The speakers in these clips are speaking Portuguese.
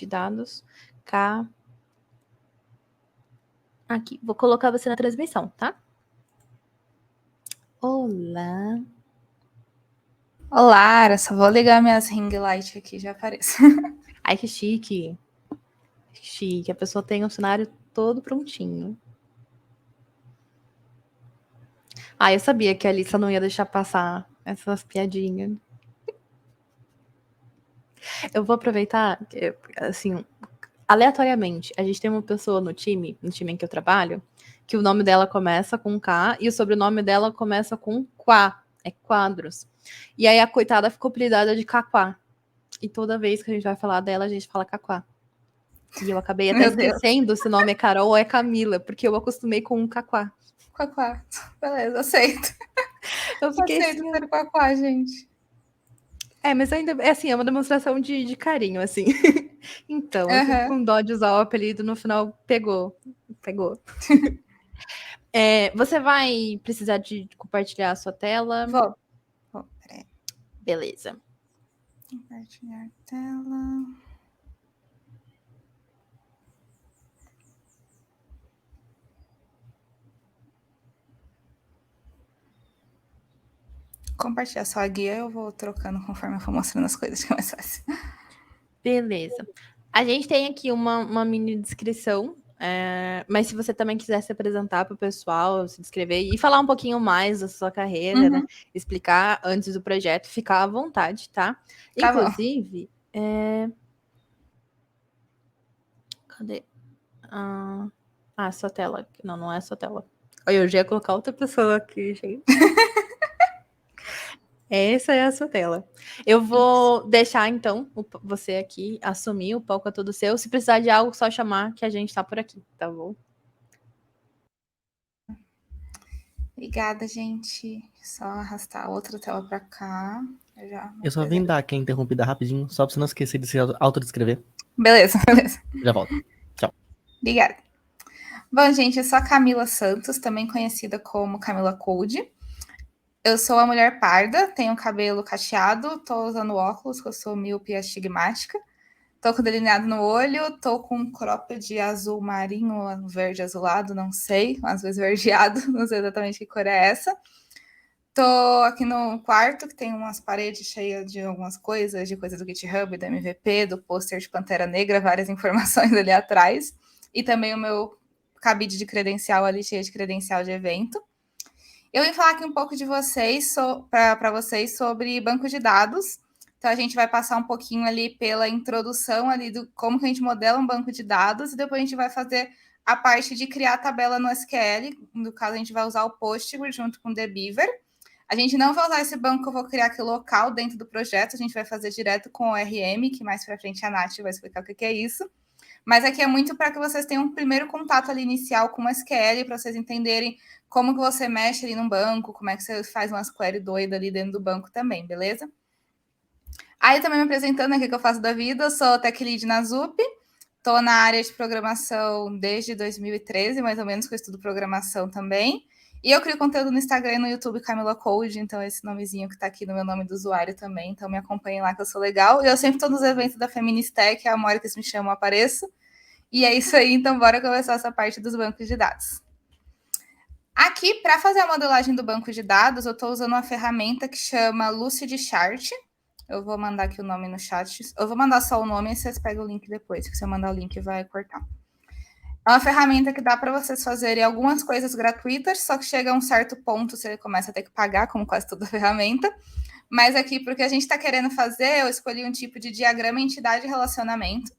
de dados, K. Aqui, vou colocar você na transmissão, tá? Olá. Olá, eu só vou ligar minhas ring light aqui, já apareço. Ai, que chique. Chique, a pessoa tem um cenário todo prontinho. Ah, eu sabia que a Alissa não ia deixar passar essas piadinhas. Eu vou aproveitar, assim, aleatoriamente, a gente tem uma pessoa no time em que eu trabalho, que o nome dela começa com K e o sobrenome dela começa com Quá, é Quadros. E aí a coitada ficou apelidada de Caquá. E toda vez que a gente vai falar dela, a gente fala Caquá. E eu acabei até esquecendo se o nome é Carol ou é Camila, porque eu acostumei com um Caquá. Quaquá. Beleza, aceito. Eu fiquei Aceito assim. ser Quaquá, gente. Mas ainda é assim, é uma demonstração de carinho, assim. Então, eu fico com dó de usar o apelido, no final pegou. Você vai precisar de compartilhar a sua tela? Vou, peraí. Beleza. Compartilhar tela. Compartilhar só a guia, eu vou trocando conforme eu for mostrando as coisas, que é mais fácil. Beleza. A gente tem aqui uma mini descrição, mas se você também quiser se apresentar para o pessoal, se descrever e falar um pouquinho mais da sua carreira, né? Explicar antes do projeto, ficar à vontade, tá? Tá Inclusive, cadê? Sua tela. Não é sua tela. Eu já ia colocar outra pessoa aqui, gente. Essa é a sua tela. Eu vou deixar, então, você aqui assumir, o palco é todo seu. Se precisar de algo, só chamar que a gente tá por aqui, tá bom? Obrigada, gente. Só arrastar a outra tela pra cá. Eu só vim dar aqui a interrompida rapidinho, só pra você não esquecer de se autodescrever. Beleza. Já volto. Tchau. Obrigada. Bom, gente, eu sou a Camila Santos, também conhecida como Camila Code. Eu sou a mulher parda, tenho cabelo cacheado, tô usando óculos, que eu sou míope astigmática. Tô com delineado no olho, tô com um cropped azul marinho, verde azulado, não sei, às vezes verdeado, não sei exatamente que cor é essa. Tô aqui no quarto, que tem umas paredes cheias de algumas coisas, de coisas do GitHub, do MVP, do pôster de Pantera Negra, várias informações ali atrás. E também o meu cabide de credencial ali, cheio de credencial de evento. Eu vim falar aqui um pouco de vocês, para vocês, sobre banco de dados. Então, a gente vai passar um pouquinho ali pela introdução ali do como que a gente modela um banco de dados, e depois a gente vai fazer a parte de criar a tabela no SQL. No caso, a gente vai usar o Postgre junto com o Beaver. A gente não vai usar esse banco que eu vou criar aqui local dentro do projeto, a gente vai fazer direto com o ORM, que mais para frente a Nath vai explicar o que é isso. Mas aqui é muito para que vocês tenham um primeiro contato ali inicial com o SQL, para vocês entenderem como que você mexe ali no banco, como é que você faz umas query doidas ali dentro do banco também, beleza? Aí também me apresentando aqui o que eu faço da vida, eu sou Tech Lead na Zup, estou na área de programação desde 2013, mais ou menos, que eu estudo programação também. E eu crio conteúdo no Instagram e no YouTube, Camila Code, então esse nomezinho que está aqui no meu nome do usuário também, então me acompanhem lá que eu sou legal. E eu sempre estou nos eventos da Feministech, a hora que eles me chamam, eu apareço. E é isso aí, então bora começar essa parte dos bancos de dados. Aqui, para fazer a modelagem do banco de dados, eu estou usando uma ferramenta que chama Lucidchart. Eu vou mandar aqui o nome no chat. Eu vou mandar só o nome e vocês pegam o link depois, que se eu mandar o link vai cortar. É uma ferramenta que dá para vocês fazerem algumas coisas gratuitas, só que chega a um certo ponto, você começa a ter que pagar, como quase toda ferramenta. Mas aqui, porque a gente está querendo fazer, eu escolhi um tipo de diagrama entidade relacionamento.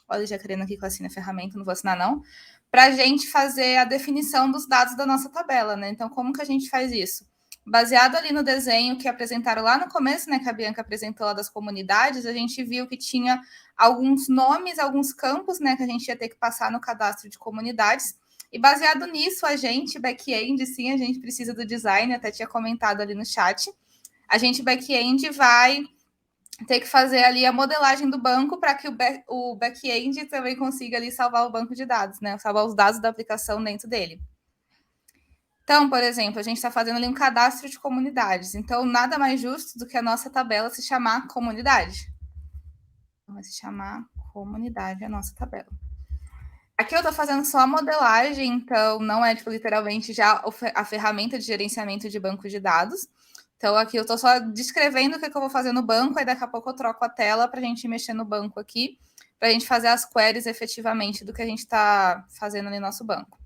Olha, já querendo aqui que eu assine a ferramenta, não vou assinar não. Para a gente fazer a definição dos dados da nossa tabela, né? Então, como que a gente faz isso? Baseado ali no desenho que apresentaram lá no começo, né, que a Bianca apresentou lá das comunidades, a gente viu que tinha alguns nomes, alguns campos, né, que a gente ia ter que passar no cadastro de comunidades. E baseado nisso, a gente, back-end, sim, a gente precisa do design, até tinha comentado ali no chat. A gente, back-end, vai ter que fazer ali a modelagem do banco para que o back-end também consiga ali salvar o banco de dados, né? Salvar os dados da aplicação dentro dele. Então, por exemplo, a gente está fazendo ali um cadastro de comunidades. Então, nada mais justo do que a nossa tabela se chamar comunidade. Vai se chamar comunidade, a nossa tabela. Aqui eu estou fazendo só a modelagem, então não é tipo, literalmente já a ferramenta de gerenciamento de banco de dados. Então aqui eu estou só descrevendo o que eu vou fazer no banco, aí daqui a pouco eu troco a tela para a gente mexer no banco aqui, para a gente fazer as queries efetivamente do que a gente está fazendo ali no nosso banco.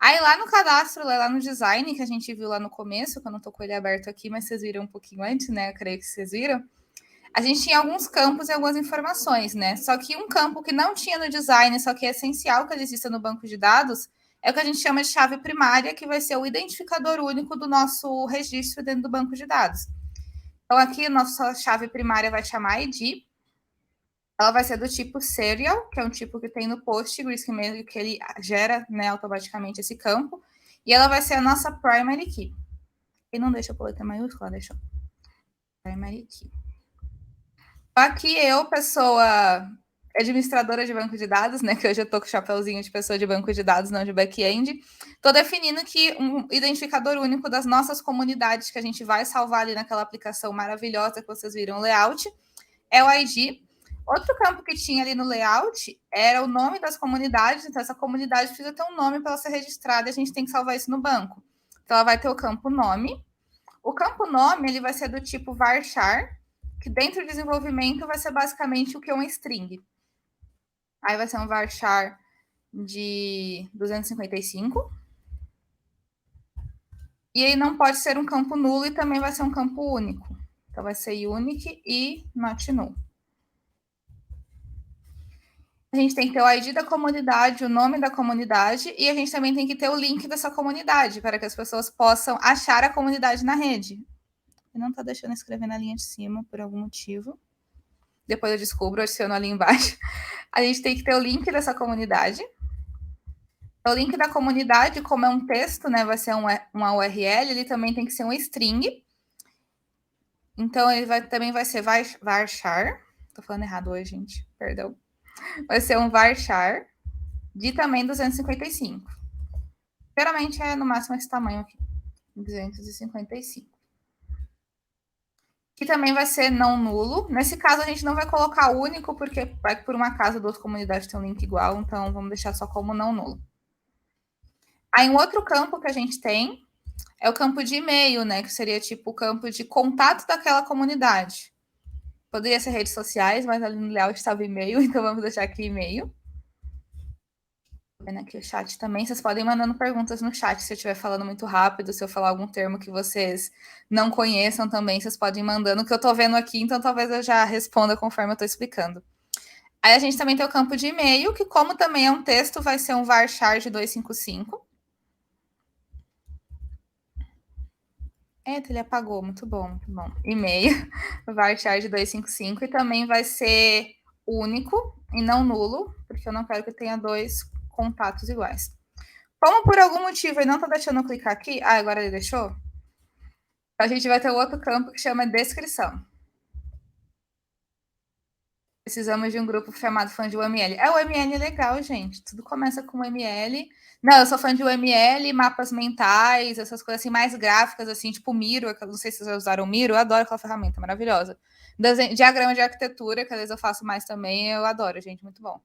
Aí lá no cadastro, lá no design, que a gente viu lá no começo, que eu não estou com ele aberto aqui, mas vocês viram um pouquinho antes, né? Eu creio que vocês viram. A gente tinha alguns campos e algumas informações, né? Só que um campo que não tinha no design, só que é essencial que ele exista no banco de dados, é o que a gente chama de chave primária, que vai ser o identificador único do nosso registro dentro do banco de dados. Então, aqui, a nossa chave primária vai chamar ID. Ela vai ser do tipo serial, que é um tipo que tem no Postgres, que meio que ele gera, né, automaticamente esse campo. E ela vai ser a nossa primary key. E não deixa eu pôr letra maiúscula, deixa eu... Primary key. Aqui eu, pessoa administradora de banco de dados, né, que hoje eu estou com o chapéuzinho de pessoa de banco de dados, não de back-end, estou definindo que um identificador único das nossas comunidades que a gente vai salvar ali naquela aplicação maravilhosa que vocês viram, o layout, é o ID. Outro campo que tinha ali no layout era o nome das comunidades, então essa comunidade precisa ter um nome para ela ser registrada e a gente tem que salvar isso no banco. Então ela vai ter o campo nome. O campo nome ele vai ser do tipo varchar, que dentro do desenvolvimento vai ser basicamente o que é um string. Aí vai ser um varchar de 255. E ele não pode ser um campo nulo e também vai ser um campo único. Então vai ser unique e not null. A gente tem que ter o ID da comunidade, o nome da comunidade, e a gente também tem que ter o link dessa comunidade, para que as pessoas possam achar a comunidade na rede. E não está deixando escrever na linha de cima, por algum motivo. Depois eu descubro, adiciono ali embaixo. A gente tem que ter o link dessa comunidade. O link da comunidade, como é um texto, né, vai ser uma URL, ele também tem que ser um string. Então, ele também vai ser varchar. Estou falando errado hoje, gente, perdão. Vai ser um varchar de também 255. Geralmente é no máximo esse tamanho aqui, 255. Que também vai ser não nulo. Nesse caso, a gente não vai colocar único, porque vai que por uma casa da outra comunidade tem um link igual, então vamos deixar só como não nulo. Aí, um outro campo que a gente tem é o campo de e-mail, né? Que seria tipo o campo de contato daquela comunidade. Poderia ser redes sociais, mas ali no layout estava e-mail, então vamos deixar aqui e-mail. Vendo aqui o chat também, vocês podem ir mandando perguntas no chat se eu estiver falando muito rápido, se eu falar algum termo que vocês não conheçam também, vocês podem ir mandando, que eu estou vendo aqui, então talvez eu já responda conforme eu estou explicando. Aí a gente também tem o campo de e-mail, que como também é um texto, vai ser um varchar de 255. Eita, ele apagou, muito bom, muito bom. E-mail, varchar de 255, e também vai ser único e não nulo, porque eu não quero que tenha dois contatos iguais. Como por algum motivo ele não está deixando eu clicar aqui, agora ele deixou, a gente vai ter outro campo que chama descrição. Precisamos de um grupo chamado fã de UML. O UML é legal, gente. Tudo começa com UML. Não, eu sou fã de UML, mapas mentais, essas coisas assim mais gráficas, assim, tipo Miro. Não sei se vocês já usaram Miro, eu adoro aquela ferramenta, maravilhosa. Diagrama de arquitetura, que às vezes eu faço mais também, eu adoro, gente, muito bom.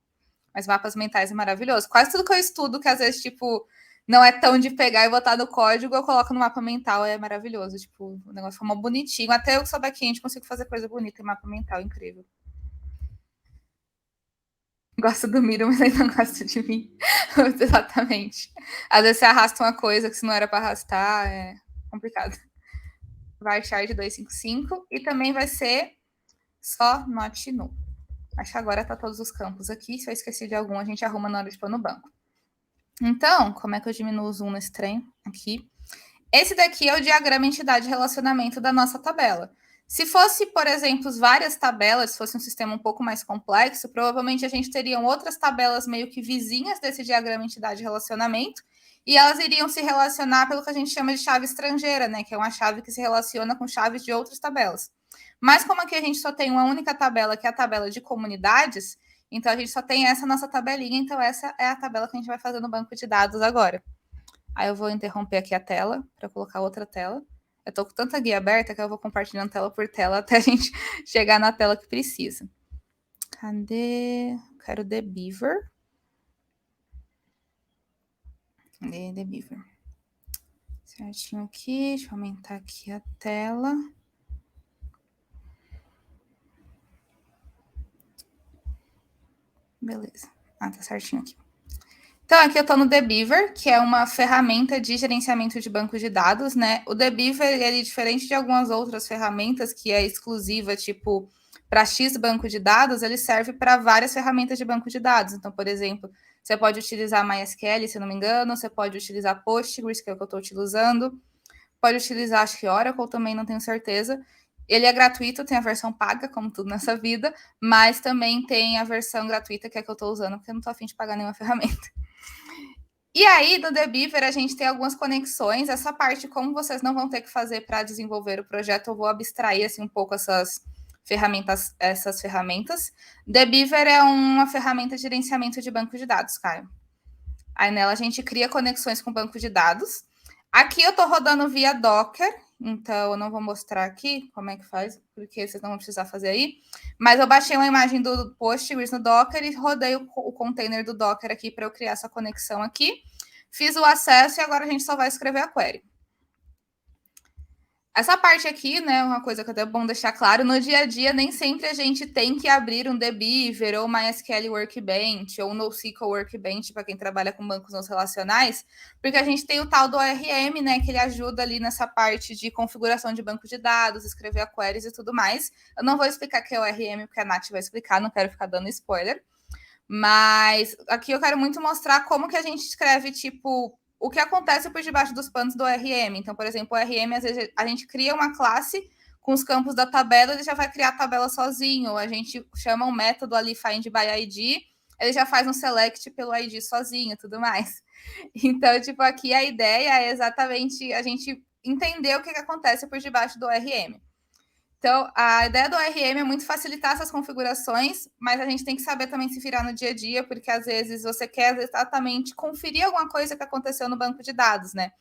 Mas mapas mentais é maravilhoso. Quase tudo que eu estudo, que às vezes, tipo, não é tão de pegar e botar no código, eu coloco no mapa mental, é maravilhoso. Tipo, o negócio ficou bonitinho. Até eu que sou back-end consigo fazer coisa bonita em mapa mental, incrível. Gosto do Miro, mas ele não gosta de mim. Exatamente. Às vezes você arrasta uma coisa que se não era para arrastar, é complicado. Varchar de 255 e também vai ser só not null. Acho que agora tá todos os campos aqui. Se eu esqueci de algum, a gente arruma na hora de pôr no banco. Então, como é que eu diminuo o zoom nesse trem? Aqui. Esse daqui é o diagrama entidade relacionamento da nossa tabela. Se fosse, por exemplo, várias tabelas, se fosse um sistema um pouco mais complexo, provavelmente a gente teria outras tabelas meio que vizinhas desse diagrama entidade relacionamento, e elas iriam se relacionar pelo que a gente chama de chave estrangeira, né? Que é uma chave que se relaciona com chaves de outras tabelas. Mas como aqui a gente só tem uma única tabela, que é a tabela de comunidades, então a gente só tem essa nossa tabelinha, então essa é a tabela que a gente vai fazer no banco de dados agora. Aí eu vou interromper aqui a tela para colocar outra tela. Eu estou com tanta guia aberta que eu vou compartilhando tela por tela até a gente chegar na tela que precisa. Cadê? Quero The Beaver. Cadê The Beaver? Certinho aqui. Deixa eu aumentar aqui a tela. Beleza. Ah, tá certinho aqui. Então, aqui eu estou no The Beaver, que é uma ferramenta de gerenciamento de banco de dados, né? O The Beaver, ele, diferente de algumas outras ferramentas que é exclusiva, tipo, para X banco de dados, ele serve para várias ferramentas de banco de dados. Então, por exemplo, você pode utilizar MySQL, se não me engano, você pode utilizar Postgres, que é o que eu estou utilizando, pode utilizar, acho que Oracle também, não tenho certeza. Ele é gratuito, tem a versão paga, como tudo nessa vida, mas também tem a versão gratuita, que é a que eu estou usando, porque eu não estou a fim de pagar nenhuma ferramenta. E aí, no The Beaver, a gente tem algumas conexões. Essa parte, como vocês não vão ter que fazer para desenvolver o projeto, eu vou abstrair assim, um pouco essas ferramentas. The Beaver é uma ferramenta de gerenciamento de banco de dados, Caio. Aí nela a gente cria conexões com o banco de dados. Aqui eu estou rodando via Docker, então eu não vou mostrar aqui como é que faz, porque vocês não vão precisar fazer aí. Mas eu baixei uma imagem do Postgres no Docker e rodei o container do Docker aqui para eu criar essa conexão aqui. Fiz o acesso e agora a gente só vai escrever a query. Essa parte aqui, né, uma coisa que é até bom deixar claro, no dia a dia nem sempre a gente tem que abrir um The Beaver ou MySQL Workbench ou NoSQL Workbench para quem trabalha com bancos não relacionais, porque a gente tem o tal do ORM, né, que ele ajuda ali nessa parte de configuração de banco de dados, escrever a queries e tudo mais. Eu não vou explicar o que é o ORM, porque a Nath vai explicar, não quero ficar dando spoiler. Mas aqui eu quero muito mostrar como que a gente escreve, tipo, o que acontece por debaixo dos panos do ORM. Então, por exemplo, o ORM, às vezes, a gente cria uma classe com os campos da tabela, ele já vai criar a tabela sozinho. A gente chama um método ali, find by ID, ele já faz um select pelo ID sozinho e tudo mais. Então, tipo, aqui a ideia é exatamente a gente entender o que acontece por debaixo do ORM. Então, a ideia do ORM é muito facilitar essas configurações, mas a gente tem que saber também se virar no dia a dia, porque às vezes você quer exatamente conferir alguma coisa que aconteceu no banco de dados, né?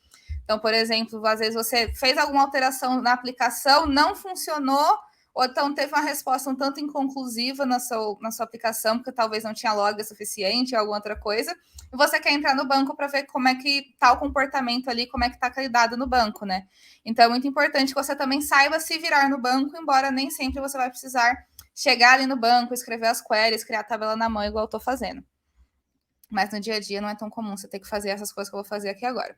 Então, por exemplo, às vezes você fez alguma alteração na aplicação, não funcionou, ou então teve uma resposta um tanto inconclusiva na sua aplicação, porque talvez não tinha log suficiente ou alguma outra coisa, e você quer entrar no banco para ver como é que está o comportamento ali, como é que está aquele dado no banco, né? Então, é muito importante que você também saiba se virar no banco, embora nem sempre você vai precisar chegar ali no banco, escrever as queries, criar a tabela na mão, igual eu estou fazendo. Mas no dia a dia não é tão comum você ter que fazer essas coisas que eu vou fazer aqui agora.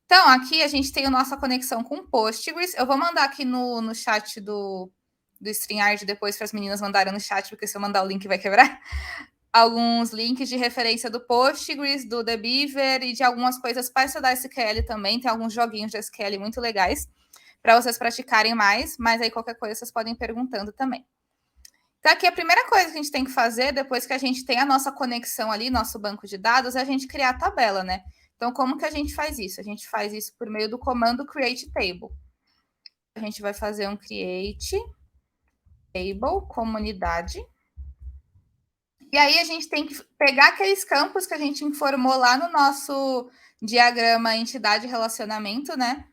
Então, aqui a gente tem a nossa conexão com Postgres. Eu vou mandar aqui no chat do StreamYard depois para as meninas mandarem no chat, porque se eu mandar o link vai quebrar. Alguns links de referência do Postgres, do The Beaver e de algumas coisas para estudar SQL também. Tem alguns joguinhos de SQL muito legais para vocês praticarem mais, mas aí qualquer coisa vocês podem ir perguntando também. Então, aqui a primeira coisa que a gente tem que fazer, depois que a gente tem a nossa conexão ali, nosso banco de dados, é a gente criar a tabela, né? Então, como que a gente faz isso? A gente faz isso por meio do comando create table. A gente vai fazer um create table, comunidade. E aí a gente tem que pegar aqueles campos que a gente informou lá no nosso diagrama entidade relacionamento, né?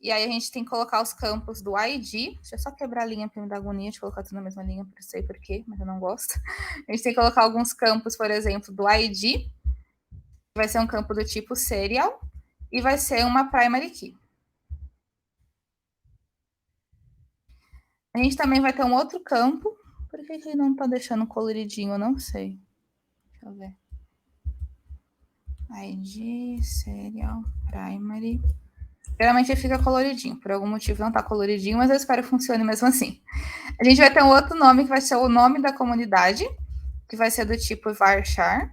E aí a gente tem que colocar os campos do ID. Deixa eu só quebrar a linha para me dar agonia de colocar tudo na mesma linha, não sei porquê, mas eu não gosto. A gente tem que colocar alguns campos, por exemplo, do ID. Vai ser um campo do tipo serial e vai ser uma primary key. A gente também vai ter um outro campo. Por que ele não está deixando coloridinho? Eu não sei. Deixa eu ver. ID, serial, primary. Geralmente fica coloridinho. Por algum motivo não está coloridinho, mas eu espero que funcione mesmo assim. A gente vai ter um outro nome que vai ser o nome da comunidade, que vai ser do tipo varchar.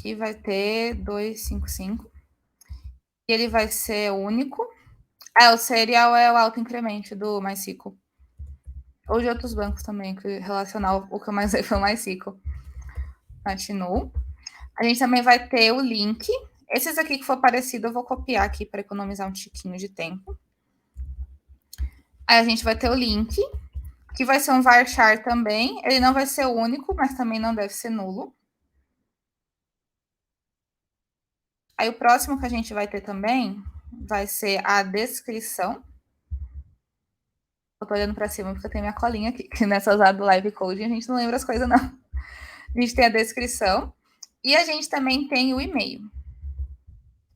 Que vai ter 255. E ele vai ser único. O serial é o auto-incremento do MySQL. Ou de outros bancos também, que relacional, o que eu mais usei foi o MySQL. Continue. A gente também vai ter o link. Esses aqui que for parecido, eu vou copiar aqui para economizar um tiquinho de tempo. Aí a gente vai ter o link, que vai ser um varchar também. Ele não vai ser único, mas também não deve ser nulo. Aí o próximo que a gente vai ter também vai ser a descrição. Eu tô olhando para cima porque eu tenho minha colinha aqui, que nessa usada do live coding a gente não lembra as coisas, não. A gente tem a descrição e a gente também tem o e-mail.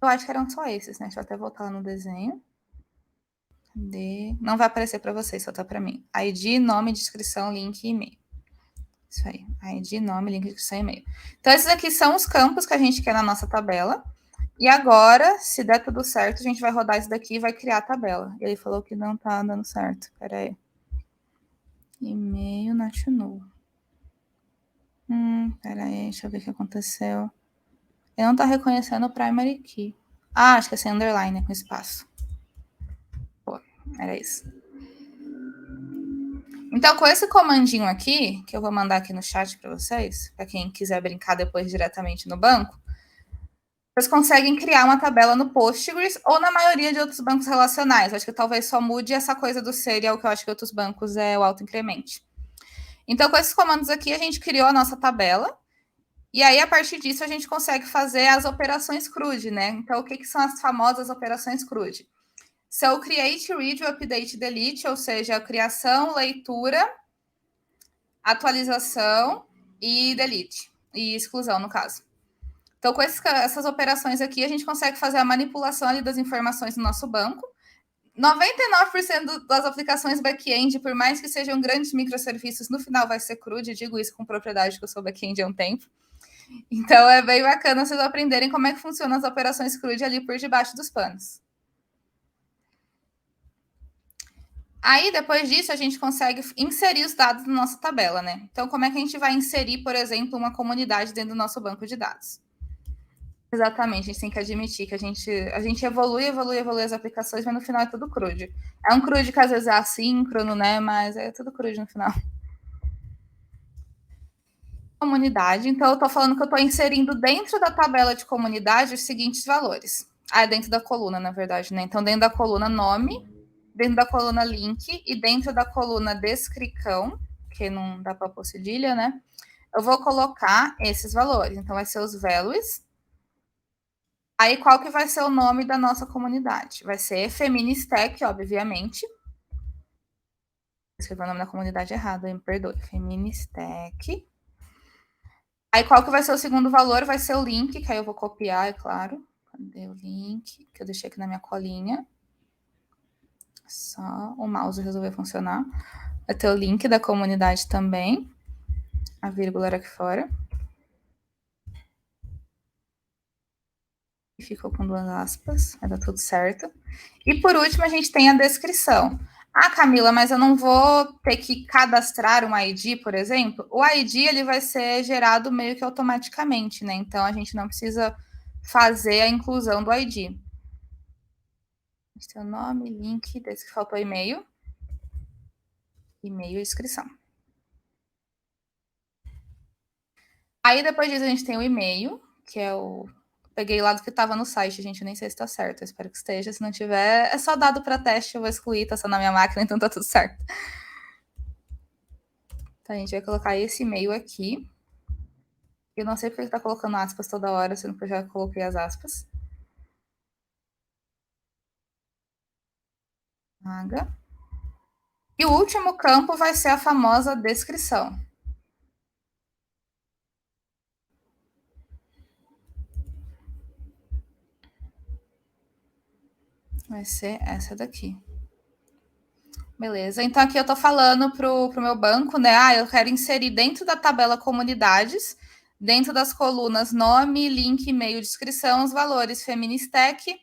Eu acho que eram só esses, né? Deixa eu até voltar lá no desenho. Cadê? Não vai aparecer para vocês, só tá para mim. ID, nome, descrição, link e e-mail. Isso aí. ID, nome, link, descrição e e-mail. Então, esses aqui são os campos que a gente quer na nossa tabela. E agora, se der tudo certo, a gente vai rodar isso daqui e vai criar a tabela. Ele falou que não tá dando certo. Pera aí. E-mail not null. Pera aí, deixa eu ver o que aconteceu. Ele não tá reconhecendo o primary key. Ah, acho que é sem underline, né, com espaço. Pô, era isso. Então, com esse comandinho aqui, que eu vou mandar aqui no chat para vocês, para quem quiser brincar depois diretamente no banco, vocês conseguem criar uma tabela no Postgres ou na maioria de outros bancos relacionais. Acho que talvez só mude essa coisa do serial, que eu acho que outros bancos é o autoincremente. Então, com esses comandos aqui, a gente criou a nossa tabela. E aí, a partir disso, a gente consegue fazer as operações CRUD, né? Então, o que são as famosas operações CRUD? São create, read, update, delete, ou seja, criação, leitura, atualização e delete. E exclusão, no caso. Então, com essas operações aqui, a gente consegue fazer a manipulação ali das informações no nosso banco. 99% das aplicações back-end, por mais que sejam grandes microserviços, no final vai ser CRUD. Digo isso com propriedade, que eu sou back-end há um tempo. Então, é bem bacana vocês aprenderem como é que funcionam as operações CRUD ali por debaixo dos panos. Aí, depois disso, a gente consegue inserir os dados na nossa tabela, né? Então, como é que a gente vai inserir, por exemplo, uma comunidade dentro do nosso banco de dados? Exatamente, a gente tem que admitir que a gente evolui as aplicações, mas no final é tudo CRUD. É um CRUD que às vezes é assíncrono, né? Mas é tudo CRUD no final. Comunidade, então eu estou falando que eu estou inserindo dentro da tabela de comunidade os seguintes valores. Ah, dentro da coluna, na verdade, né? Então, dentro da coluna nome, dentro da coluna link e dentro da coluna descrição, que não dá para pôr cedilha, né? Eu vou colocar esses valores. Então, vai ser os values. Aí, qual que vai ser o nome da nossa comunidade? Vai ser Feministech, obviamente. Escrevi o nome da comunidade errado, me perdoe. Feministech. Aí, qual que vai ser o segundo valor? Vai ser o link, que aí eu vou copiar, é claro. Cadê o link? Que eu deixei aqui na minha colinha. Só o mouse resolveu funcionar. Vai ter o link da comunidade também. A vírgula era aqui fora. E ficou com 2 aspas. Vai dar tudo certo. E por último, a gente tem a descrição. Ah, Camila, mas eu não vou ter que cadastrar um ID, por exemplo? O ID ele vai ser gerado meio que automaticamente, né? Então, a gente não precisa fazer a inclusão do ID. Seu nome, link, desse que faltou e-mail. E-mail e inscrição. Aí, depois disso, a gente tem o e-mail, que é o... Peguei lá do que estava no site, gente, eu nem sei se está certo. Eu espero que esteja. Se não tiver, é só dado para teste, eu vou excluir, tá só na minha máquina, então tá tudo certo. Então, a gente vai colocar esse e-mail aqui. Eu não sei porque ele está colocando aspas toda hora, sendo que eu já coloquei as aspas. Vaga. E o último campo vai ser a famosa descrição. Vai ser essa daqui. Beleza, então aqui eu estou falando para o meu banco, né? Ah, eu quero inserir dentro da tabela comunidades, dentro das colunas nome, link, e-mail, descrição, os valores Feministech,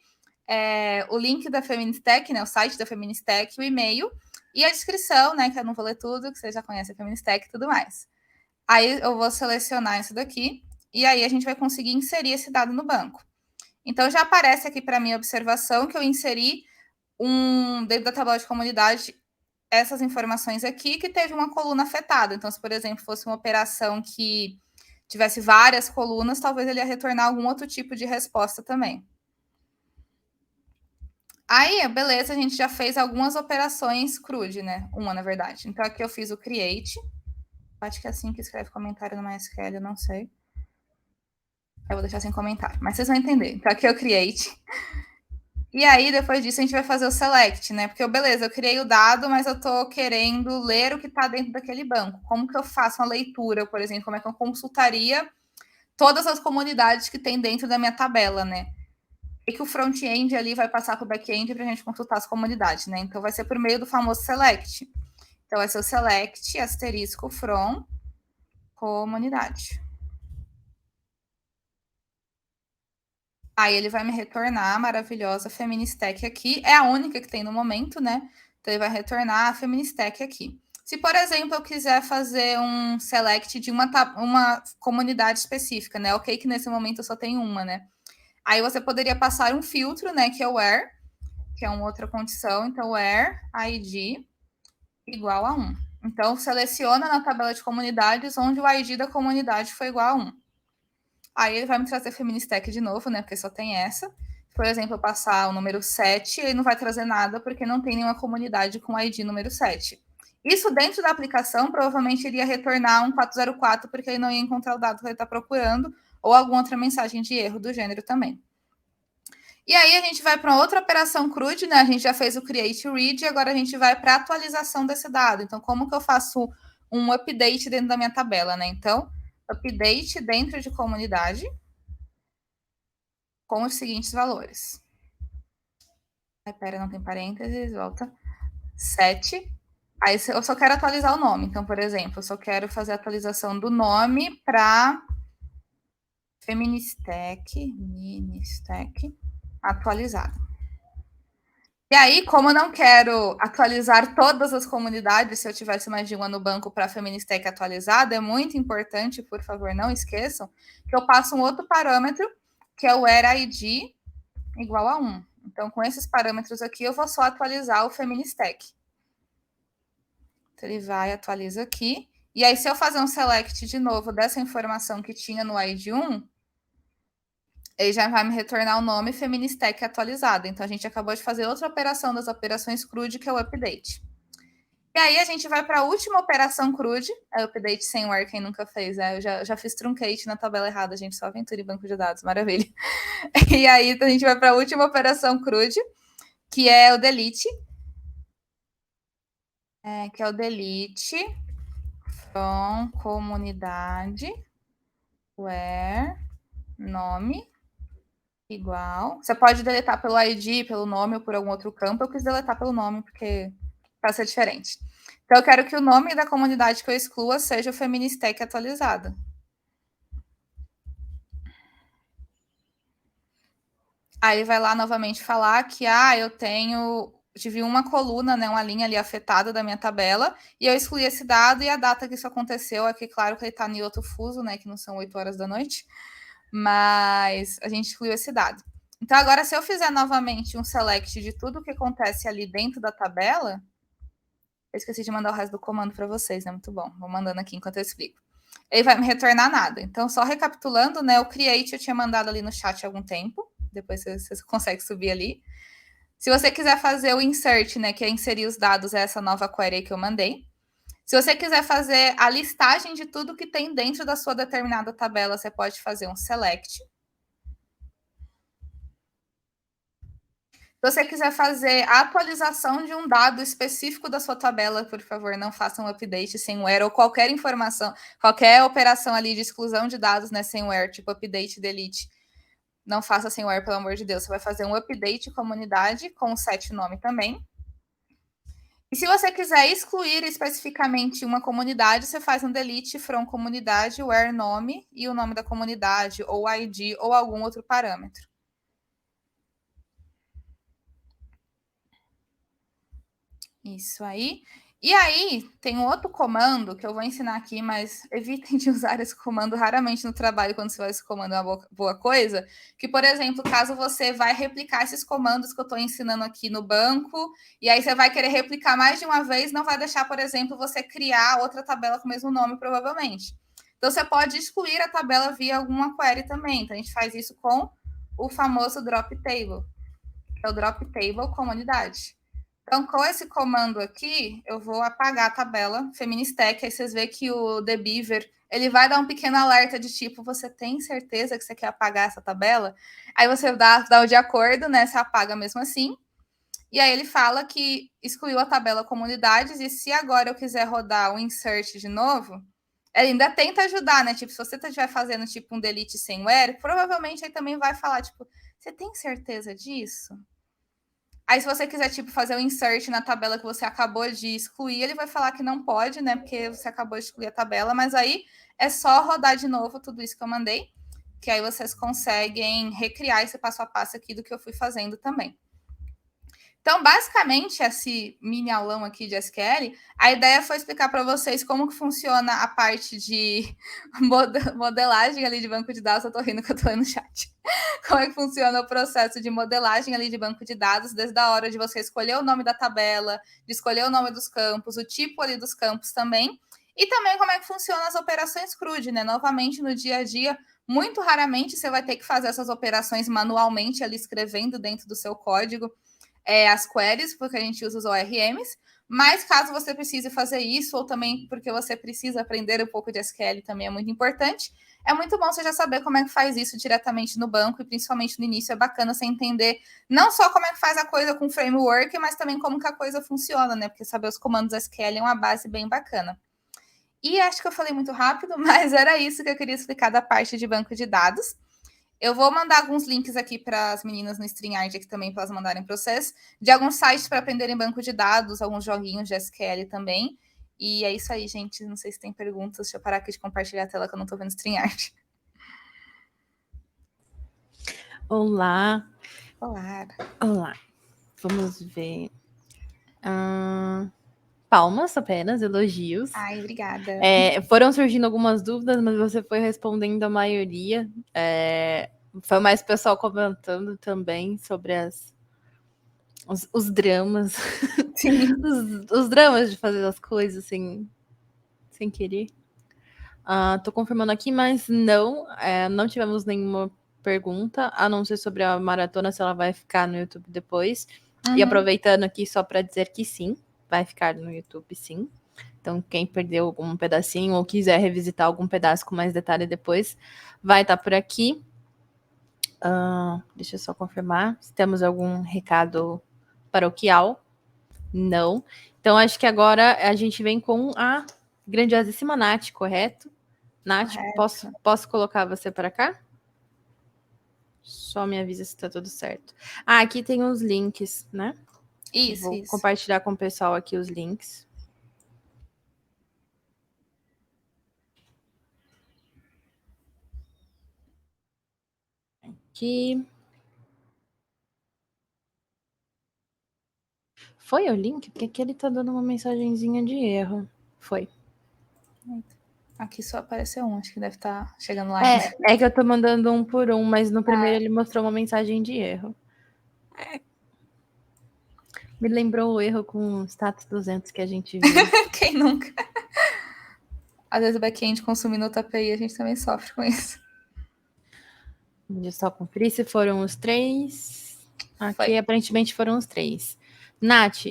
o link da Feministech, né? O site da Feministech, o e-mail e a descrição, né? Que eu não vou ler tudo, que você já conhece a Feministech e tudo mais. Aí eu vou selecionar isso daqui e aí a gente vai conseguir inserir esse dado no banco. Então já aparece aqui para mim a observação que eu inseri dentro da tabela de comunidade essas informações aqui que teve uma coluna afetada. Então, se, por exemplo, fosse uma operação que tivesse várias colunas, talvez ele ia retornar algum outro tipo de resposta também. Aí, beleza, a gente já fez algumas operações CRUD, né? Uma, na verdade. Então, aqui eu fiz o create. Acho que é assim que escreve comentário no MySQL, eu não sei. Eu vou deixar sem comentário, mas vocês vão entender. Então, aqui eu create. E aí, depois disso, a gente vai fazer o select, né? Porque, beleza, eu criei o dado, mas eu estou querendo ler o que está dentro daquele banco. Como que eu faço uma leitura, por exemplo? Como é que eu consultaria todas as comunidades que tem dentro da minha tabela, né? E que o front-end ali vai passar para o back-end para a gente consultar as comunidades, né? Então, vai ser por meio do famoso select. Então, vai ser o select asterisco from comunidade. Aí ele vai me retornar a maravilhosa Feministech aqui. É a única que tem no momento, né? Então ele vai retornar a Feministech aqui. Se, por exemplo, eu quiser fazer um select de uma comunidade específica, né? Ok que nesse momento eu só tenho uma, né? Aí você poderia passar um filtro, né? Que é o where, que é uma outra condição. Então, where ID igual a 1. Então, seleciona na tabela de comunidades onde o ID da comunidade foi igual a 1. Aí ele vai me trazer Feministech de novo, né? Porque só tem essa. Por exemplo, eu passar o número 7, ele não vai trazer nada porque não tem nenhuma comunidade com ID número 7. Isso dentro da aplicação provavelmente iria retornar um 404 porque ele não ia encontrar o dado que ele está procurando ou alguma outra mensagem de erro do gênero também. E aí a gente vai para outra operação CRUD, né? A gente já fez o create read e agora a gente vai para a atualização desse dado. Então, como que eu faço um update dentro da minha tabela, né? Então, update dentro de comunidade com os seguintes valores. Pera, não tem parênteses, volta. 7. Aí eu só quero atualizar o nome. Então, por exemplo, eu só quero fazer a atualização do nome para Feministech atualizado. E aí, como eu não quero atualizar todas as comunidades, se eu tivesse mais de uma no banco para a Feministech atualizada, é muito importante, por favor, não esqueçam, que eu passo um outro parâmetro, que é o where ID igual a 1. Então, com esses parâmetros aqui, eu vou só atualizar o Feministech. Então, ele vai, atualiza aqui. E aí, se eu fazer um select de novo dessa informação que tinha no ID 1, ele já vai me retornar o nome Feministech atualizado. Então, a gente acabou de fazer outra operação das operações CRUD, que é o update. E aí, a gente vai para a última operação CRUD, é update sem where, quem nunca fez, né? Eu já fiz truncate na tabela errada, gente, só aventura em banco de dados, maravilha. E aí, a gente vai para a última operação CRUD, que é o delete. Que é o delete from comunidade where nome igual. Você pode deletar pelo ID, pelo nome ou por algum outro campo. Eu quis deletar pelo nome porque para ser diferente. Então, eu quero que o nome da comunidade que eu exclua seja o Feministech atualizada. Aí vai lá novamente falar que eu tive uma coluna, né, uma linha ali afetada da minha tabela, e eu excluí esse dado e a data que isso aconteceu, aqui claro que ele está em outro fuso, né, que não são 8 horas da noite, mas a gente excluiu esse dado. Então, agora, se eu fizer novamente um select de tudo que acontece ali dentro da tabela, eu esqueci de mandar o resto do comando para vocês, né? Muito bom. Vou mandando aqui enquanto eu explico. Ele vai me retornar nada. Então, só recapitulando, né? O create eu tinha mandado ali no chat há algum tempo. Depois você consegue subir ali. Se você quiser fazer o insert, né? Que é inserir os dados, é essa nova query que eu mandei. Se você quiser fazer a listagem de tudo que tem dentro da sua determinada tabela, você pode fazer um select. Se você quiser fazer a atualização de um dado específico da sua tabela, por favor, não faça um update sem where ou qualquer informação, qualquer operação ali de exclusão de dados, né, sem where, tipo update, delete. Não faça sem where, pelo amor de Deus. Você vai fazer um update comunidade com o set nome também. E se você quiser excluir especificamente uma comunidade, você faz um delete from comunidade, where nome e o nome da comunidade, ou ID, ou algum outro parâmetro. Isso aí. E aí, tem um outro comando que eu vou ensinar aqui, mas evitem de usar esse comando raramente no trabalho, quando você vai esse comando é uma boa coisa. Que, por exemplo, caso você vai replicar esses comandos que eu estou ensinando aqui no banco, e aí você vai querer replicar mais de uma vez, não vai deixar, por exemplo, você criar outra tabela com o mesmo nome, provavelmente. Então, você pode excluir a tabela via alguma query também. Então, a gente faz isso com o famoso drop table, que é o drop table comunidade. Então, com esse comando aqui, eu vou apagar a tabela Feministech. Aí vocês veem que o The Beaver, ele vai dar um pequeno alerta de tipo, você tem certeza que você quer apagar essa tabela? Aí você dá o de acordo, né? Você apaga mesmo assim. E aí ele fala que excluiu a tabela comunidades e se agora eu quiser rodar o insert de novo, ele ainda tenta ajudar, né? Tipo, se você estiver fazendo tipo um delete sem where, provavelmente ele também vai falar, tipo, você tem certeza disso? Aí, se você quiser, tipo, fazer o insert na tabela que você acabou de excluir, ele vai falar que não pode, né? Porque você acabou de excluir a tabela, mas aí é só rodar de novo tudo isso que eu mandei, que aí vocês conseguem recriar esse passo a passo aqui do que eu fui fazendo também. Então, basicamente, esse mini aulão aqui de SQL, a ideia foi explicar para vocês como que funciona a parte de modelagem ali de banco de dados. Eu tô rindo que eu tô lendo no chat. Como é que funciona o processo de modelagem ali de banco de dados, desde a hora de você escolher o nome da tabela, de escolher o nome dos campos, o tipo ali dos campos também, e também como é que funcionam as operações CRUD, né? Novamente, no dia a dia, muito raramente você vai ter que fazer essas operações manualmente ali escrevendo dentro do seu código as queries, porque a gente usa os ORMs, mas caso você precise fazer isso, ou também porque você precisa aprender um pouco de SQL, também é muito importante, é muito bom você já saber como é que faz isso diretamente no banco, e principalmente no início é bacana você entender não só como é que faz a coisa com framework, mas também como que a coisa funciona, né? Porque saber os comandos SQL é uma base bem bacana. E acho que eu falei muito rápido, mas era isso que eu queria explicar da parte de banco de dados. Eu vou mandar alguns links aqui para as meninas no StreamYard aqui também, para elas mandarem para vocês, de alguns sites para aprenderem banco de dados, alguns joguinhos de SQL também. E é isso aí, gente. Não sei se tem perguntas. Deixa eu parar aqui de compartilhar a tela que eu não estou vendo StreamYard. Olá. Olá. Olá. Vamos ver. Palmas apenas, elogios. Ai, obrigada. Foram surgindo algumas dúvidas, mas você foi respondendo a maioria. Foi mais pessoal comentando também sobre os dramas. Sim. os dramas de fazer as coisas sem querer. Tô confirmando aqui, mas não tivemos nenhuma pergunta, a não ser sobre a maratona, se ela vai ficar no YouTube depois. E aproveitando aqui só para dizer que sim, vai ficar no YouTube sim. Então, quem perdeu algum pedacinho ou quiser revisitar algum pedaço com mais detalhe depois, vai estar por aqui. Deixa eu só confirmar se temos algum recado paroquial. Não. Então, acho que agora a gente vem com a grandiosíssima Nath, correto? Nath, posso colocar você para cá? Só me avisa se está tudo certo. Aqui tem os links, né? Vou compartilhar com o pessoal aqui os links. Aqui. Foi o link? Porque aqui ele tá dando uma mensagenzinha de erro. Foi. Aqui só apareceu um, acho que deve estar chegando lá. É que eu tô mandando um por um, mas no primeiro ele mostrou uma mensagem de erro. Me lembrou o erro com o status 200 que a gente viu. Quem nunca? Às vezes o back-end consumindo outra API, a gente também sofre com isso. Deixa eu só conferir se foram os 3. Aqui aparentemente foram os 3. Nath,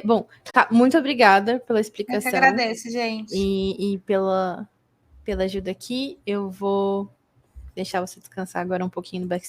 bom, tá, muito obrigada pela explicação. Eu que agradeço, gente. E pela ajuda aqui. Eu vou deixar você descansar agora um pouquinho no backstage.